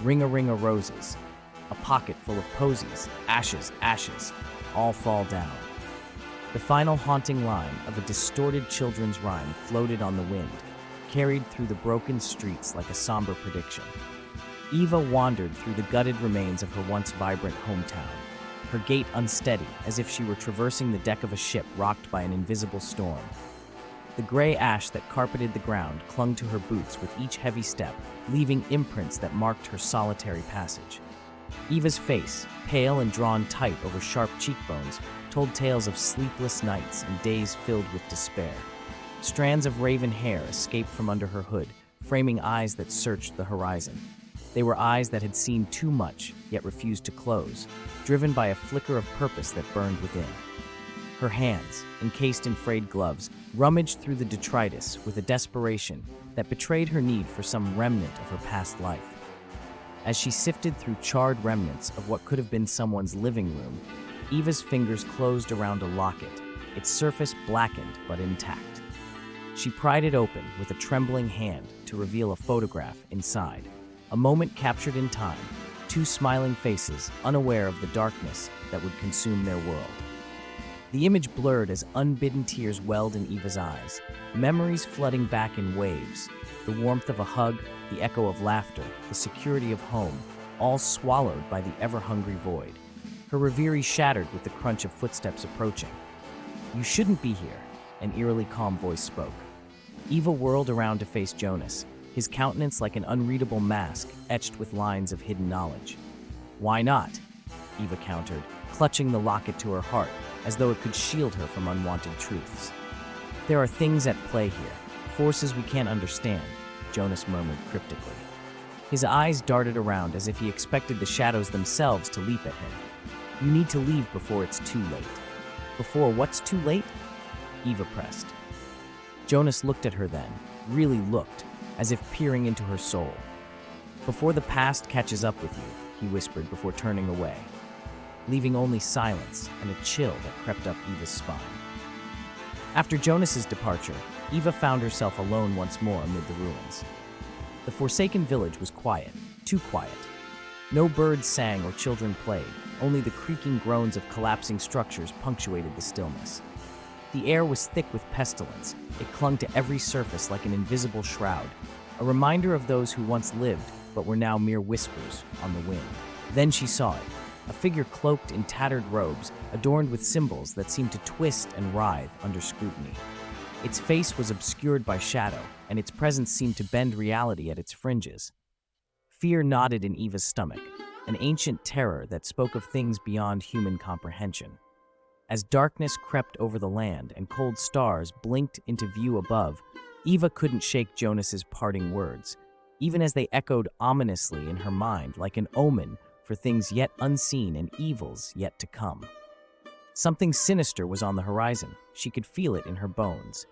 ring-a-ring-a roses, a pocket full of posies, ashes, ashes, all fall down. The final haunting line of a distorted children's rhyme floated on the wind, carried through the broken streets like a somber prediction. Eva wandered through the gutted remains of her once vibrant hometown, her gait unsteady as if she were traversing the deck of a ship rocked by an invisible storm. The gray ash that carpeted the ground clung to her boots with each heavy step, leaving imprints that marked her solitary passage. Eva's face, pale and drawn tight over sharp cheekbones, told tales of sleepless nights and days filled with despair. Strands of raven hair escaped from under her hood, framing eyes that searched the horizon. They were eyes that had seen too much, yet refused to close, driven by a flicker of purpose that burned within. Her hands, encased in frayed gloves, rummaged through the detritus with a desperation that betrayed her need for some remnant of her past life. As she sifted through charred remnants of what could have been someone's living room, Eva's fingers closed around a locket, its surface blackened but intact. She pried it open with a trembling hand to reveal a photograph inside, a moment captured in time, two smiling faces unaware of the darkness that would consume their world. The image blurred as unbidden tears welled in Eva's eyes, memories flooding back in waves, the warmth of a hug, the echo of laughter, the security of home, all swallowed by the ever-hungry void. Her reverie shattered with the crunch of footsteps approaching. "You shouldn't be here," an eerily calm voice spoke. Eva whirled around to face Jonas, his countenance like an unreadable mask etched with lines of hidden knowledge. "Why not?" Eva countered, clutching the locket to her heart as though it could shield her from unwanted truths. "There are things at play here, forces we can't understand," Jonas murmured cryptically. His eyes darted around as if he expected the shadows themselves to leap at him. "You need to leave before it's too late." "Before what's too late?" Eva pressed. Jonas looked at her then, really looked, as if peering into her soul. "Before the past catches up with you," he whispered before turning away, leaving only silence and a chill that crept up Eva's spine. After Jonas's departure, Eva found herself alone once more amid the ruins. The forsaken village was quiet, too quiet. No birds sang or children played, only the creaking groans of collapsing structures punctuated the stillness. The air was thick with pestilence. It clung to every surface like an invisible shroud, a reminder of those who once lived but were now mere whispers on the wind. Then she saw it, a figure cloaked in tattered robes, adorned with symbols that seemed to twist and writhe under scrutiny. Its face was obscured by shadow, and its presence seemed to bend reality at its fringes. Fear knotted in Eva's stomach, an ancient terror that spoke of things beyond human comprehension. As darkness crept over the land and cold stars blinked into view above, Eva couldn't shake Jonas's parting words, even as they echoed ominously in her mind like an omen for things yet unseen and evils yet to come. Something sinister was on the horizon. She could feel it in her bones.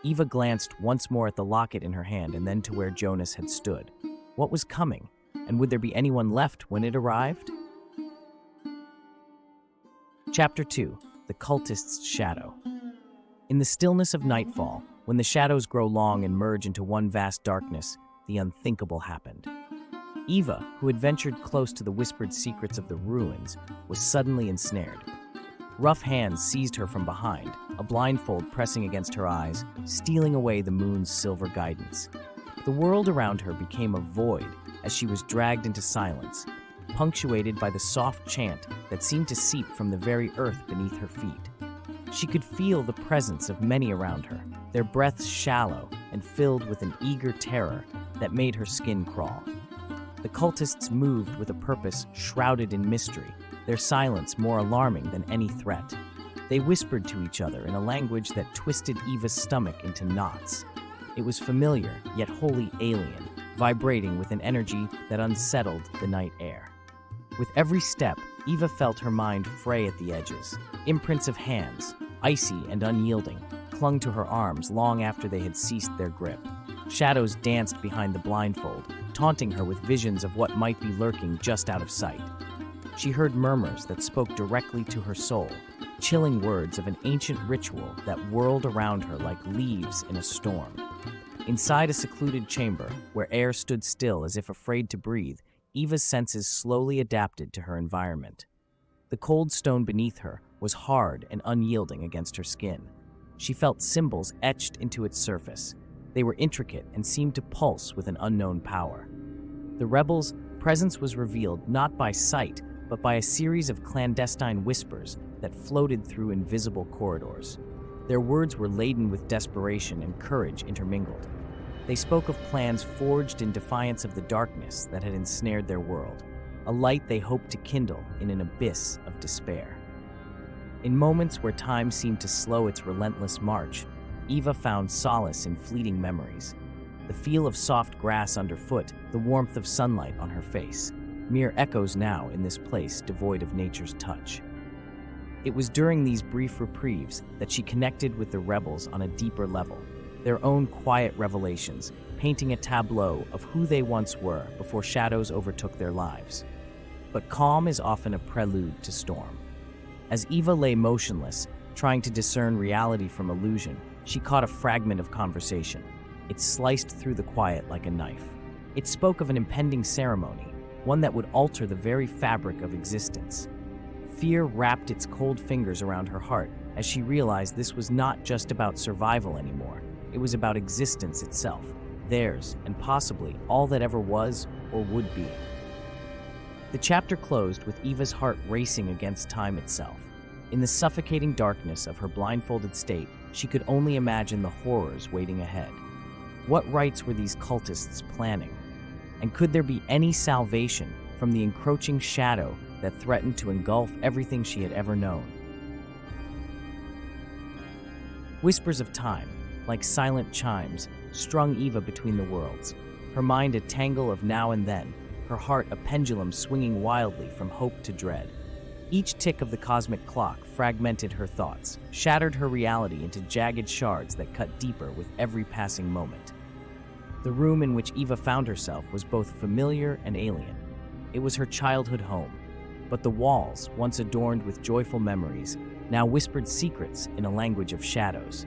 Eva glanced once more at the locket in her hand and then to where Jonas had stood. What was coming? And would there be anyone left when it arrived? Chapter 2. The Cultist's Shadow. In the stillness of nightfall, when the shadows grow long and merge into one vast darkness, the unthinkable happened. Eva, who had ventured close to the whispered secrets of the ruins, was suddenly ensnared. Rough hands seized her from behind, a blindfold pressing against her eyes, stealing away the moon's silver guidance. The world around her became a void as she was dragged into silence, punctuated by the soft chant that seemed to seep from the very earth beneath her feet. She could feel the presence of many around her, their breaths shallow and filled with an eager terror that made her skin crawl. The cultists moved with a purpose shrouded in mystery, their silence more alarming than any threat. They whispered to each other in a language that twisted Eva's stomach into knots. It was familiar, yet wholly alien, vibrating with an energy that unsettled the night air. With every step, Eva felt her mind fray at the edges. Imprints of hands, icy and unyielding, clung to her arms long after they had ceased their grip. Shadows danced behind the blindfold, taunting her with visions of what might be lurking just out of sight. She heard murmurs that spoke directly to her soul, chilling words of an ancient ritual that whirled around her like leaves in a storm. Inside a secluded chamber, where air stood still as if afraid to breathe, Eva's senses slowly adapted to her environment. The cold stone beneath her was hard and unyielding against her skin. She felt symbols etched into its surface. They were intricate and seemed to pulse with an unknown power. The rebels' presence was revealed not by sight, but by a series of clandestine whispers that floated through invisible corridors. Their words were laden with desperation and courage intermingled. They spoke of plans forged in defiance of the darkness that had ensnared their world, a light they hoped to kindle in an abyss of despair. In moments where time seemed to slow its relentless march, Eva found solace in fleeting memories. The feel of soft grass underfoot, the warmth of sunlight on her face, mere echoes now in this place devoid of nature's touch. It was during these brief reprieves that she connected with the rebels on a deeper level, their own quiet revelations, painting a tableau of who they once were before shadows overtook their lives. But calm is often a prelude to storm. As Eva lay motionless, trying to discern reality from illusion, she caught a fragment of conversation. It sliced through the quiet like a knife. It spoke of an impending ceremony, one that would alter the very fabric of existence. Fear wrapped its cold fingers around her heart as she realized this was not just about survival anymore. It was about existence itself, theirs, and possibly all that ever was or would be. The chapter closed with Eva's heart racing against time itself. In the suffocating darkness of her blindfolded state, she could only imagine the horrors waiting ahead. What rites were these cultists planning? And could there be any salvation from the encroaching shadow that threatened to engulf everything she had ever known? Whispers of time, like silent chimes, strung Eva between the worlds, her mind a tangle of now and then, her heart a pendulum swinging wildly from hope to dread. Each tick of the cosmic clock fragmented her thoughts, shattered her reality into jagged shards that cut deeper with every passing moment. The room in which Eva found herself was both familiar and alien. It was her childhood home, but the walls, once adorned with joyful memories, now whispered secrets in a language of shadows.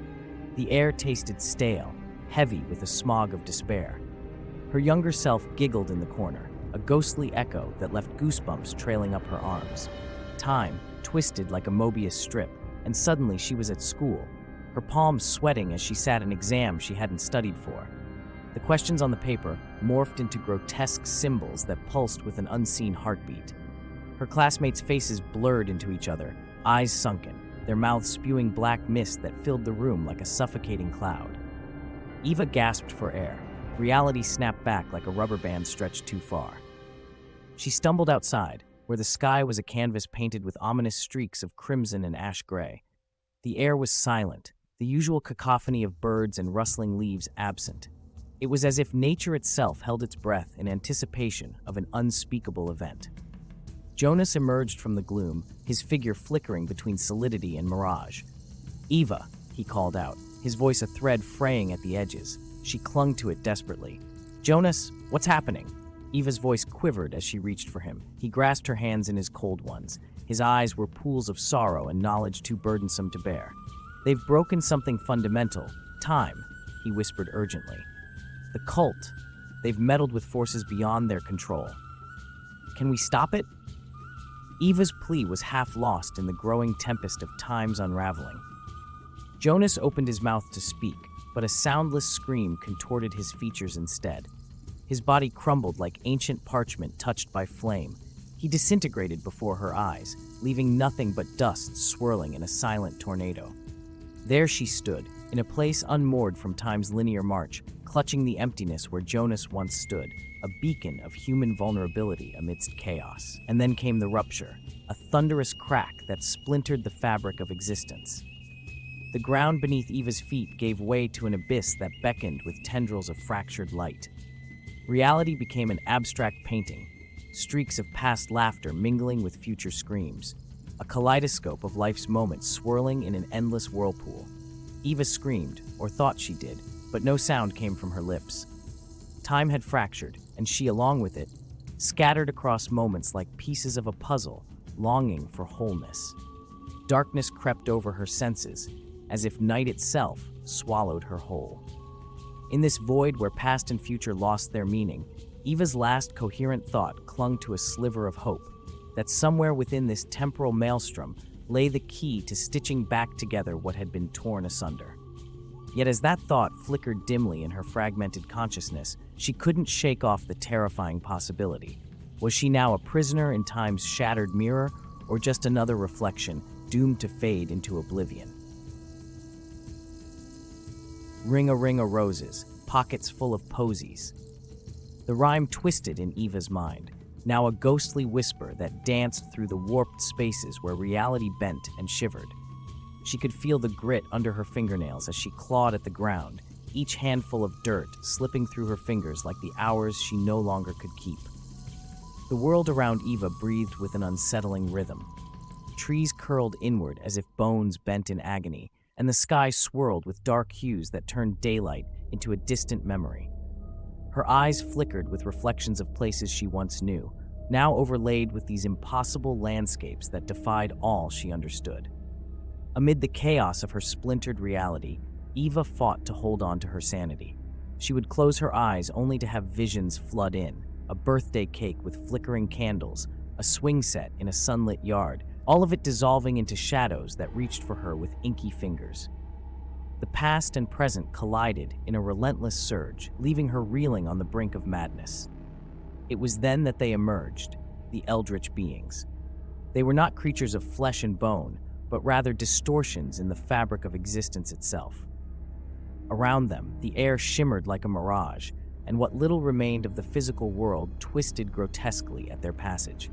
The air tasted stale, heavy with a smog of despair. Her younger self giggled in the corner, a ghostly echo that left goosebumps trailing up her arms. Time twisted like a Mobius strip, and suddenly she was at school, her palms sweating as she sat an exam she hadn't studied for. The questions on the paper morphed into grotesque symbols that pulsed with an unseen heartbeat. Her classmates' faces blurred into each other, eyes sunken, their mouths spewing black mist that filled the room like a suffocating cloud. Eva gasped for air. Reality snapped back like a rubber band stretched too far. She stumbled outside, where the sky was a canvas painted with ominous streaks of crimson and ash gray. The air was silent, the usual cacophony of birds and rustling leaves absent. It was as if nature itself held its breath in anticipation of an unspeakable event. Jonas emerged from the gloom, his figure flickering between solidity and mirage. "Eva," he called out, his voice a thread fraying at the edges. She clung to it desperately. "Jonas, what's happening?" Eva's voice quivered as she reached for him. He grasped her hands in his cold ones. His eyes were pools of sorrow and knowledge too burdensome to bear. "They've broken something fundamental. Time," he whispered urgently. "The cult. They've meddled with forces beyond their control. Can we stop it?" Eva's plea was half lost in the growing tempest of time's unraveling. Jonas opened his mouth to speak, but a soundless scream contorted his features instead. His body crumbled like ancient parchment touched by flame. He disintegrated before her eyes, leaving nothing but dust swirling in a silent tornado. There she stood, in a place unmoored from time's linear march, clutching the emptiness where Jonas once stood, a beacon of human vulnerability amidst chaos. And then came the rupture, a thunderous crack that splintered the fabric of existence. The ground beneath Eva's feet gave way to an abyss that beckoned with tendrils of fractured light. Reality became an abstract painting, streaks of past laughter mingling with future screams, a kaleidoscope of life's moments swirling in an endless whirlpool. Eva screamed, or thought she did, but no sound came from her lips. Time had fractured, and she along with it, scattered across moments like pieces of a puzzle, longing for wholeness. Darkness crept over her senses, as if night itself swallowed her whole. In this void where past and future lost their meaning, Eva's last coherent thought clung to a sliver of hope, that somewhere within this temporal maelstrom lay the key to stitching back together what had been torn asunder. Yet as that thought flickered dimly in her fragmented consciousness, she couldn't shake off the terrifying possibility. Was she now a prisoner in time's shattered mirror, or just another reflection doomed to fade into oblivion? Ring-a-ring-a roses, pockets full of posies. The rhyme twisted in Eva's mind, now a ghostly whisper that danced through the warped spaces where reality bent and shivered. She could feel the grit under her fingernails as she clawed at the ground, each handful of dirt slipping through her fingers like the hours she no longer could keep. The world around Eva breathed with an unsettling rhythm. Trees curled inward as if bones bent in agony, and the sky swirled with dark hues that turned daylight into a distant memory. Her eyes flickered with reflections of places she once knew, now overlaid with these impossible landscapes that defied all she understood. Amid the chaos of her splintered reality, Eva fought to hold on to her sanity. She would close her eyes only to have visions flood in, a birthday cake with flickering candles, a swing set in a sunlit yard, all of it dissolving into shadows that reached for her with inky fingers. The past and present collided in a relentless surge, leaving her reeling on the brink of madness. It was then that they emerged, the eldritch beings. They were not creatures of flesh and bone, but rather distortions in the fabric of existence itself. Around them, the air shimmered like a mirage, and what little remained of the physical world twisted grotesquely at their passage.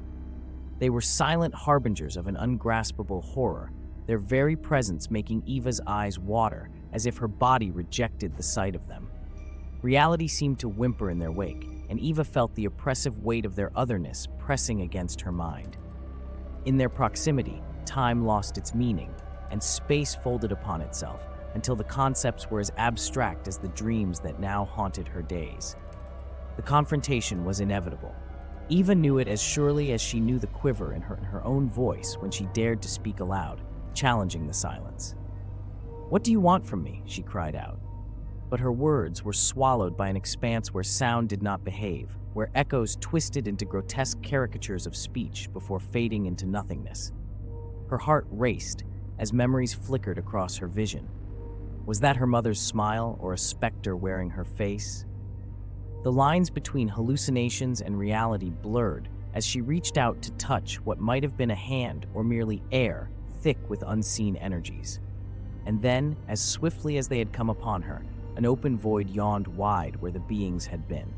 They were silent harbingers of an ungraspable horror, their very presence making Eva's eyes water as if her body rejected the sight of them. Reality seemed to whimper in their wake, and Eva felt the oppressive weight of their otherness pressing against her mind. In their proximity, time lost its meaning, and space folded upon itself until the concepts were as abstract as the dreams that now haunted her days. The confrontation was inevitable. Eva knew it as surely as she knew the quiver in her own voice when she dared to speak aloud, challenging the silence. "What do you want from me?" she cried out. But her words were swallowed by an expanse where sound did not behave, where echoes twisted into grotesque caricatures of speech before fading into nothingness. Her heart raced as memories flickered across her vision. Was that her mother's smile or a specter wearing her face? The lines between hallucinations and reality blurred as she reached out to touch what might have been a hand or merely air thick with unseen energies. And then, as swiftly as they had come upon her, an open void yawned wide where the beings had been.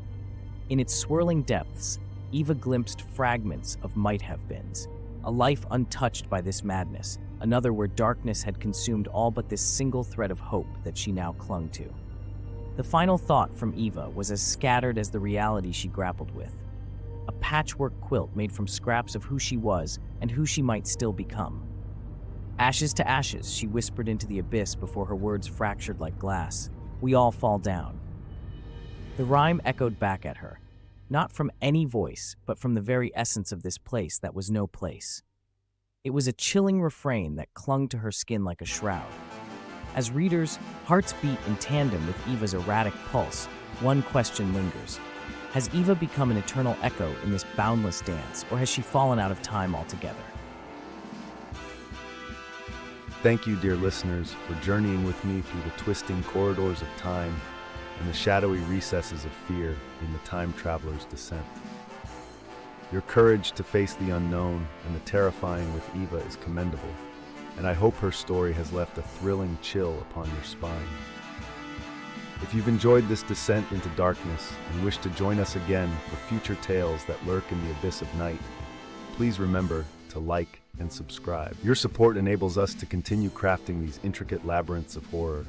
In its swirling depths, Eva glimpsed fragments of might-have-beens, a life untouched by this madness, another where darkness had consumed all but this single thread of hope that she now clung to. The final thought from Eva was as scattered as the reality she grappled with. A patchwork quilt made from scraps of who she was and who she might still become. "Ashes to ashes," she whispered into the abyss before her words fractured like glass. "We all fall down." The rhyme echoed back at her, not from any voice, but from the very essence of this place that was no place. It was a chilling refrain that clung to her skin like a shroud. As readers, hearts beat in tandem with Eva's erratic pulse, one question lingers. Has Eva become an eternal echo in this boundless dance, or has she fallen out of time altogether? Thank you, dear listeners, for journeying with me through the twisting corridors of time and the shadowy recesses of fear in the time traveler's descent. Your courage to face the unknown and the terrifying with Eva is commendable, and I hope her story has left a thrilling chill upon your spine. If you've enjoyed this descent into darkness and wish to join us again for future tales that lurk in the abyss of night, please remember to like and subscribe. Your support enables us to continue crafting these intricate labyrinths of horror.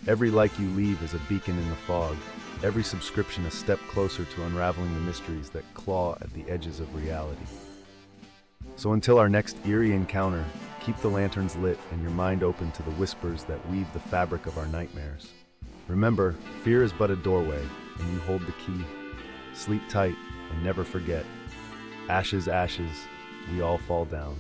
Every like you leave is a beacon in the fog, every subscription a step closer to unraveling the mysteries that claw at the edges of reality. So until our next eerie encounter, keep the lanterns lit and your mind open to the whispers that weave the fabric of our nightmares. Remember, fear is but a doorway, and you hold the key. Sleep tight and never forget, ashes, ashes, we all fall down.